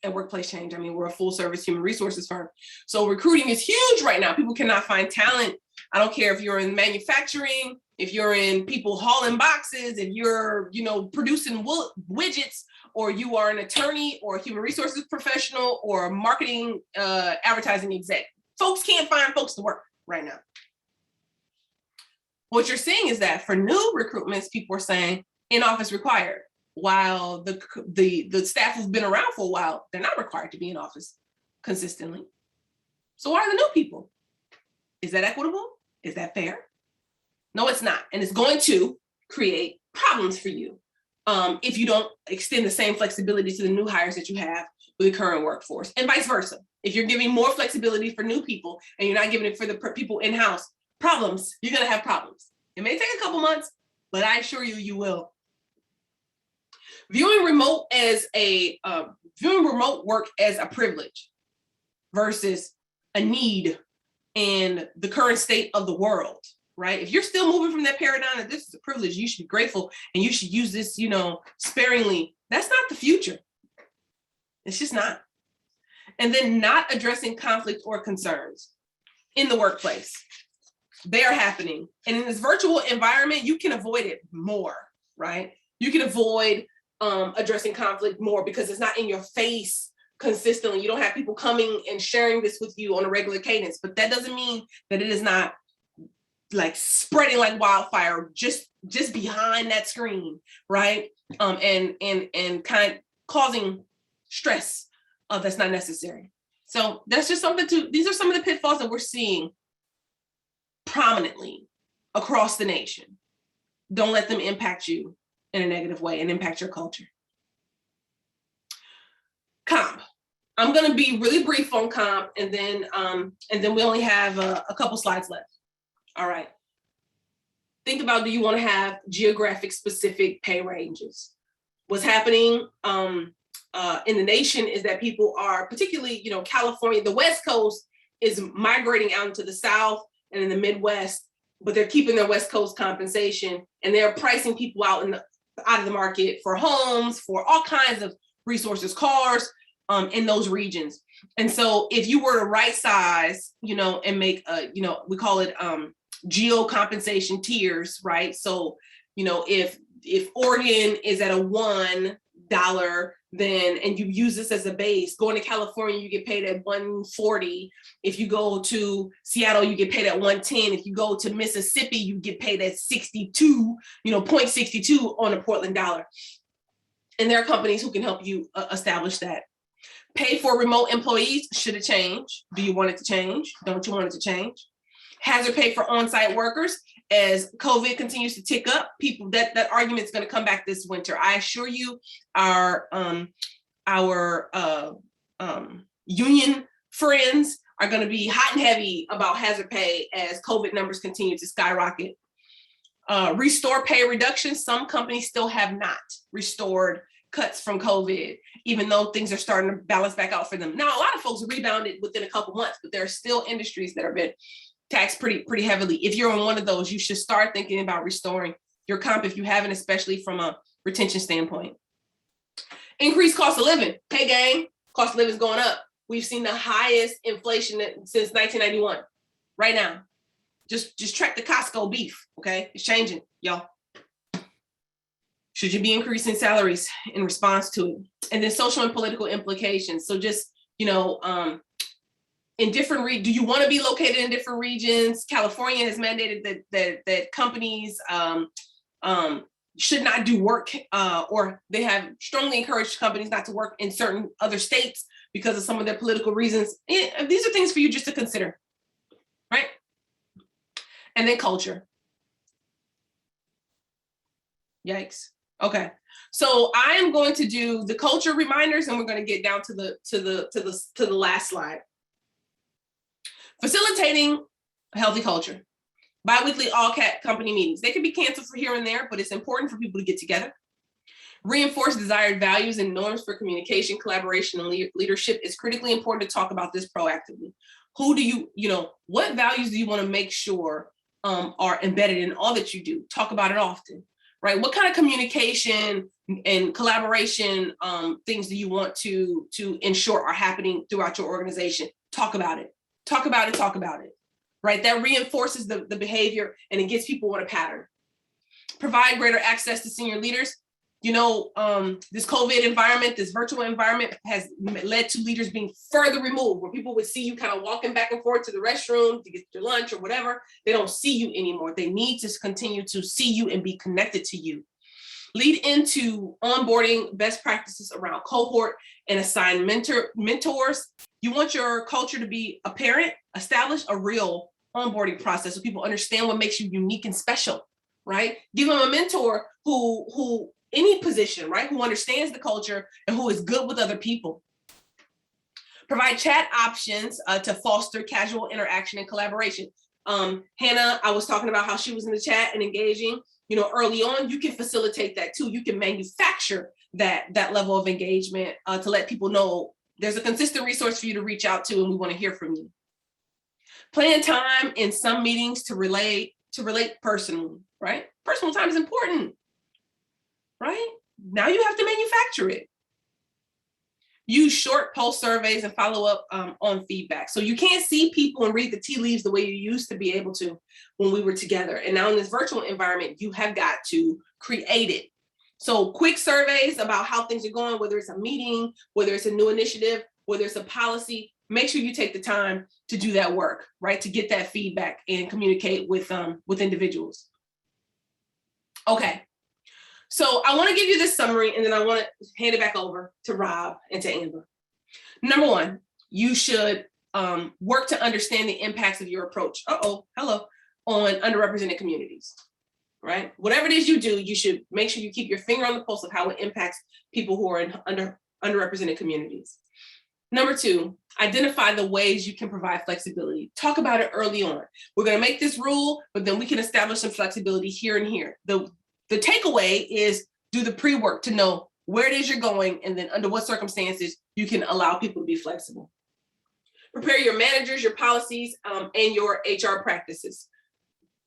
and workplace change. I mean, we're a full service human resources firm. So recruiting is huge right now. People cannot find talent. I don't care if you're in manufacturing, if you're in people hauling boxes, if you're, producing widgets, or you are an attorney or a human resources professional or a marketing, advertising exec. Folks can't find folks to work right now. What you're seeing is that for new recruitments, people are saying in-office required. While the staff who've been around for a while, they're not required to be in office consistently. So why are the new people? Is that equitable? Is that fair? No, it's not. And it's going to create problems for you if you don't extend the same flexibility to the new hires that you have with the current workforce, and vice versa. If you're giving more flexibility for new people and you're not giving it for the people in-house, problems, you're going to have problems. It may take a couple months, but I assure you, you will. Viewing remote work as a privilege versus a need in the current state of the world, right? If you're still moving from that paradigm that this is a privilege, you should be grateful and you should use this, sparingly. That's not the future. It's just not. And then not addressing conflict or concerns in the workplace. They are happening. And in this virtual environment, you can avoid it more, right? You can avoid addressing conflict more because it's not in your face consistently. You don't have people coming and sharing this with you on a regular cadence, but that doesn't mean that it is not like spreading like wildfire just behind that screen, right? And kind of causing stress that's not necessary. So that's just something these are some of the pitfalls that we're seeing prominently across the nation. Don't let them impact you in a negative way and impact your culture. Comp. I'm going to be really brief on comp, and then we only have a couple slides left. All right. Think about, do you want to have geographic specific pay ranges? What's happening in the nation is that people are, particularly, California, the West Coast is migrating out into the South and in the Midwest, but they're keeping their West Coast compensation, and they're pricing people out of the market for homes, for all kinds of resources, cars, in those regions. And so if you were to right size, and make we call it geo compensation tiers, right? So, if Oregon is at a $1, then, and you use this as a base, going to California, you get paid at $1.40. If you go to Seattle, you get paid at $1.10. If you go to Mississippi, you get paid at 62, 0.62 on a Portland dollar. And there are companies who can help you establish that. Pay for remote employees, should it change? Do you want it to change? Don't you want it to change? Hazard pay for on-site workers. As COVID continues to tick up, people, that argument is going to come back this winter. I assure you, our union friends are going to be hot and heavy about hazard pay as COVID numbers continue to skyrocket. Restore pay reductions. Some companies still have not restored cuts from COVID, even though things are starting to balance back out for them. Now, a lot of folks rebounded within a couple months, but there are still industries that have been taxed pretty heavily. If you're on one of those, you should start thinking about restoring your comp if you haven't, especially from a retention standpoint. Increased cost of living. Hey, gang, cost of living is going up. We've seen the highest inflation since 1991. Right now, just track the Costco beef. Okay, it's changing, y'all. Should you be increasing salaries in response to it? And then social and political implications. So just, you know, in different do you want to be located in different regions? California has mandated that companies should not do work, or they have strongly encouraged companies not to work in certain other states because of some of their political reasons. These are things for you just to consider, right? And then culture. Yikes. Okay, so I am going to do the culture reminders, and we're going to get down to the last slide. Facilitating a healthy culture. Bi-weekly all-company meetings. They can be canceled for here and there, but it's important for people to get together. Reinforce desired values and norms for communication, collaboration, and leadership. It's critically important to talk about this proactively. Who do you what values do you want to make sure are embedded in all that you do? Talk about it often, right? What kind of communication and collaboration things do you want to ensure are happening throughout your organization? Talk about it. Talk about it, talk about it, right? That reinforces the behavior and it gets people on a pattern. Provide greater access to senior leaders. You know, this COVID environment, this virtual environment has led to leaders being further removed, where people would see you kind of walking back and forth to the restroom to get your lunch or whatever. They don't see you anymore. They need to continue to see you and be connected to you. Lead into onboarding best practices around cohort and assign mentors. You want your culture to be apparent. Establish a real onboarding process so people understand what makes you unique and special, right? Give them a mentor who any position, right? Who understands the culture and who is good with other people. Provide chat options to foster casual interaction and collaboration. Hannah, I was talking about how she was in the chat and engaging. You know, early on, you can facilitate that too. You can manufacture that level of engagement to let people know there's a consistent resource for you to reach out to, and we want to hear from you. Plan time in some meetings to relate personally, right? Personal time is important, right? Now you have to manufacture it. Use short pulse surveys and follow up on feedback. So you can't see people and read the tea leaves the way you used to be able to when we were together. And now in this virtual environment, you have got to create it. So quick surveys about how things are going, whether it's a meeting, whether it's a new initiative, whether it's a policy, make sure you take the time to do that work, right? To get that feedback and communicate with individuals. Okay. So I want to give you this summary, and then I want to hand it back over to Rob and to Amber. Number one, you should work to understand the impacts of your approach. On underrepresented communities, right? Whatever it is you do, you should make sure you keep your finger on the pulse of how it impacts people who are in underrepresented communities. Number two, identify the ways you can provide flexibility. Talk about it early on. We're going to make this rule, but then we can establish some flexibility here and here. The takeaway is do the pre-work to know where it is you're going, and then under what circumstances you can allow people to be flexible. Prepare your managers, your policies, and your HR practices.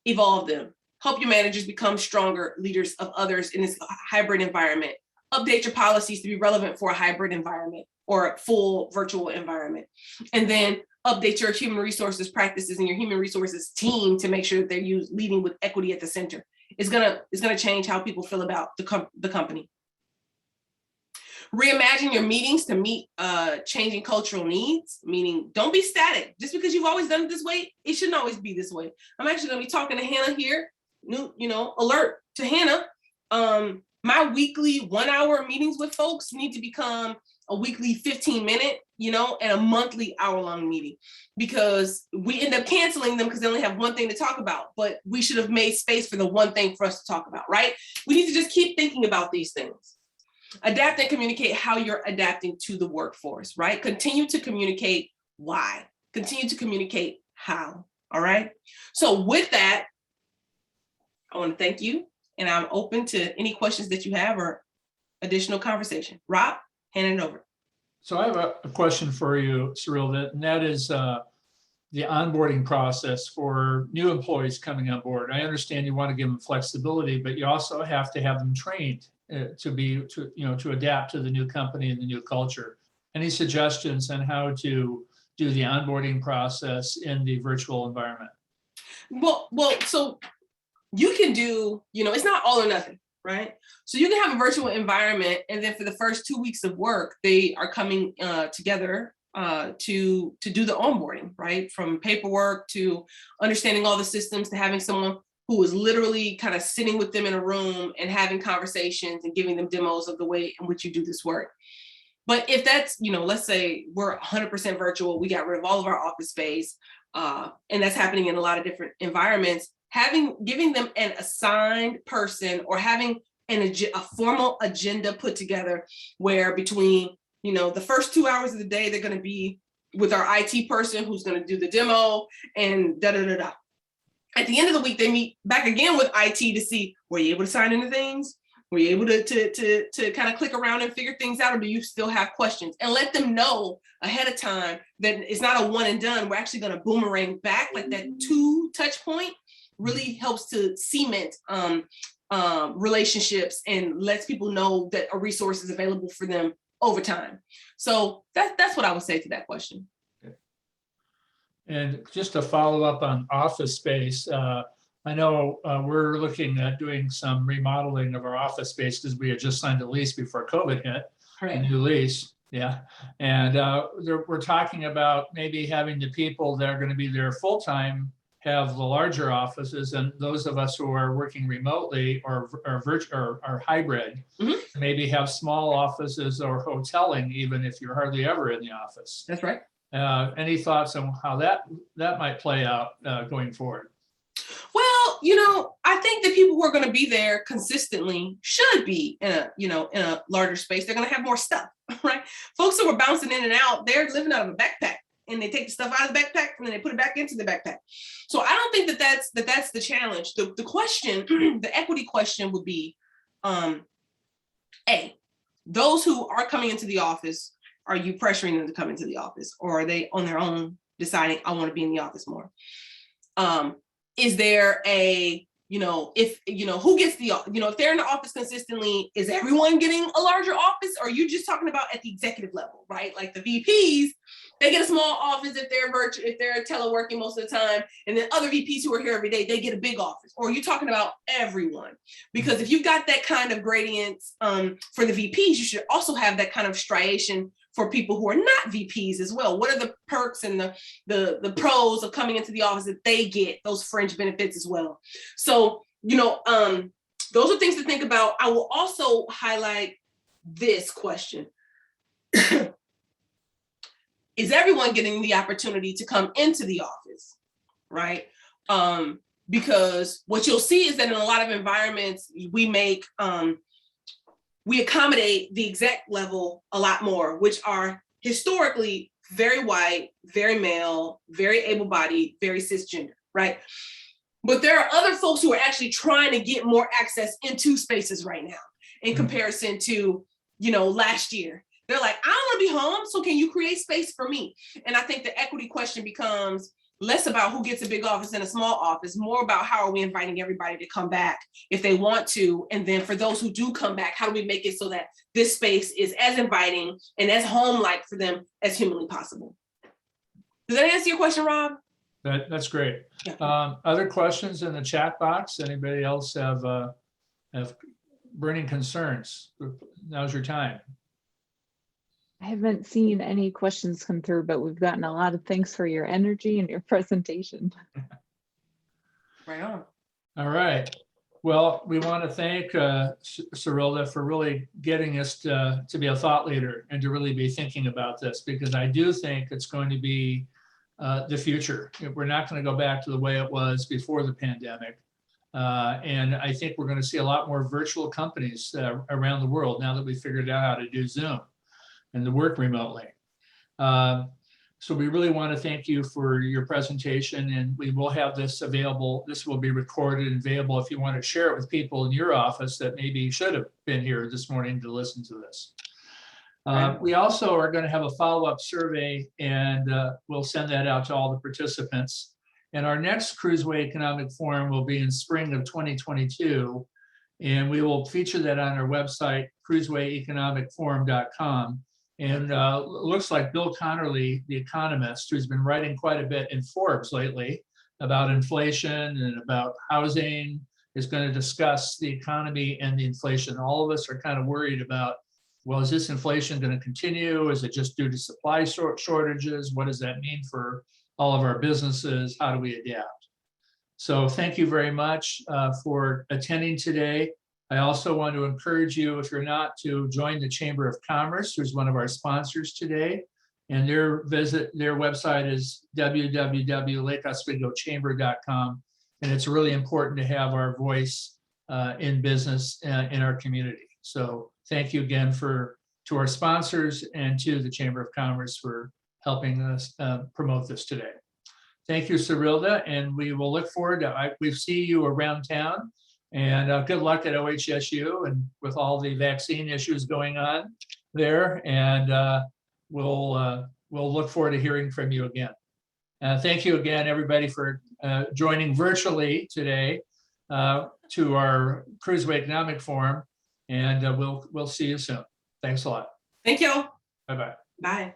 Evolve them. Help your managers become stronger leaders of others in this hybrid environment. Update your policies to be relevant for a hybrid environment or a full virtual environment. And then update your human resources practices and your human resources team to make sure that they're leading with equity at the center. It's gonna change how people feel about the company. Reimagine your meetings to meet changing cultural needs, meaning don't be static. Just because you've always done it this way, it shouldn't always be this way. I'm actually gonna be talking to Hannah here, alert to Hannah. My weekly 1 hour meetings with folks need to become a weekly 15-minute, and a monthly hour-long meeting, because we end up canceling them because they only have one thing to talk about, but we should have made space for the one thing for us to talk about, right? We need to just keep thinking about these things. Adapt and communicate how you're adapting to the workforce, right? Continue to communicate why. Continue to communicate how, all right? So with that, I want to thank you, and I'm open to any questions that you have or additional conversation. Rob, hand it over. So I have a question for you, Serilda, and that is the onboarding process for new employees coming on board. I understand you want to give them flexibility, but you also have to have them trained to adapt to the new company and the new culture. Any suggestions on how to do the onboarding process in the virtual environment? Well, so you can do, it's not all or nothing, right? So you can have a virtual environment, and then for the first 2 weeks of work, they are coming together to do the onboarding, right? From paperwork to understanding all the systems to having someone who is literally kind of sitting with them in a room and having conversations and giving them demos of the way in which you do this work. But if that's, let's say we're 100% virtual, we got rid of all of our office space, and that's happening in a lot of different environments, giving them an assigned person or having a formal agenda put together where between the first 2 hours of the day, they're going to be with our IT person who's going to do the demo and da-da-da-da. At the end of the week, they meet back again with IT to see, were you able to sign into things? Were you able to kind of click around and figure things out, or do you still have questions? And let them know ahead of time that it's not a one and done. We're actually going to boomerang back. Like that 2 touch point really helps to cement relationships and lets people know that a resource is available for them over time. So that's what I would say to that question. Okay. And just to follow up on office space, I know we're looking at doing some remodeling of our office space because we had just signed a lease before COVID hit, a new lease. Yeah. And we're talking about maybe having the people that are going to be there full time have the larger offices, and those of us who are working remotely or virtual or hybrid, maybe have small offices or hoteling, even if you're hardly ever in the office. That's right. Any thoughts on how that might play out going forward? Well, I think the people who are going to be there consistently should be in a larger space. They're going to have more stuff, right? Folks who are bouncing in and out, they're living out of a backpack, and they take the stuff out of the backpack and then they put it back into the backpack. So I don't think that's the challenge. The question, the equity question would be, A, those who are coming into the office, are you pressuring them to come into the office, or are they on their own deciding, I want to be in the office more? Is there a, who gets if they're in the office consistently, is everyone getting a larger office? Or are you just talking about at the executive level, right? Like the VPs, they get a small office if they're teleworking most of the time. And then other VPs who are here every day, they get a big office. Or are you talking about everyone? Because if you've got that kind of gradient for the VPs, you should also have that kind of striation for people who are not VPs as well. What are the perks and the pros of coming into the office that they get, those fringe benefits as well? So, those are things to think about. I will also highlight this question. Is everyone getting the opportunity to come into the office, right? Because what you'll see is that in a lot of environments, we accommodate the exec level a lot more, which are historically very white, very male, very able-bodied, very cisgender, right? But there are other folks who are actually trying to get more access into spaces right now in comparison to, last year. They're like, I don't want to be home, so can you create space for me? And I think the equity question becomes less about who gets a big office and a small office, more about how are we inviting everybody to come back if they want to. And then for those who do come back, how do we make it so that this space is as inviting and as home-like for them as humanly possible? Does that answer your question, Rob? That's great. Yeah. Other questions in the chat box? Anybody else have burning concerns? Now's your time. I haven't seen any questions come through, but we've gotten a lot of thanks for your energy and your presentation. Right on. All right. Well, we want to thank Serilda for really getting us to be a thought leader and to really be thinking about this, because I do think it's going to be the future. We're not going to go back to the way it was before the pandemic. And I think we're going to see a lot more virtual companies around the world now that we figured out how to do Zoom and to work remotely. So we really want to thank you for your presentation, and we will have this available. This will be recorded and available if you want to share it with people in your office that maybe should have been here this morning to listen to this. We also are going to have a follow-up survey, and we'll send that out to all the participants. And our next Kruseway Economic Forum will be in spring of 2022, and we will feature that on our website, KruswayEconomicForum.com. And it looks like Bill Connerly, the economist, who's been writing quite a bit in Forbes lately about inflation and about housing, is going to discuss the economy and the inflation. All of us are kind of worried about, well, is this inflation going to continue? Is it just due to supply shortages? What does that mean for all of our businesses? How do we adapt? So thank you very much for attending today. I also want to encourage you, if you're not, to join the Chamber of Commerce, who's one of our sponsors today. And their website is www.lakeoswegochamber.com. And it's really important to have our voice in business in our community. So thank you again to our sponsors and to the Chamber of Commerce for helping us promote this today. Thank you, Serilda, and we will look forward to, we see you around town. And good luck at OHSU and with all the vaccine issues going on there. And we'll look forward to hearing from you again. Thank you again, everybody, for joining virtually today to our Kruseway Economic Forum. And we'll see you soon. Thanks a lot. Thank you. Bye-bye. Bye.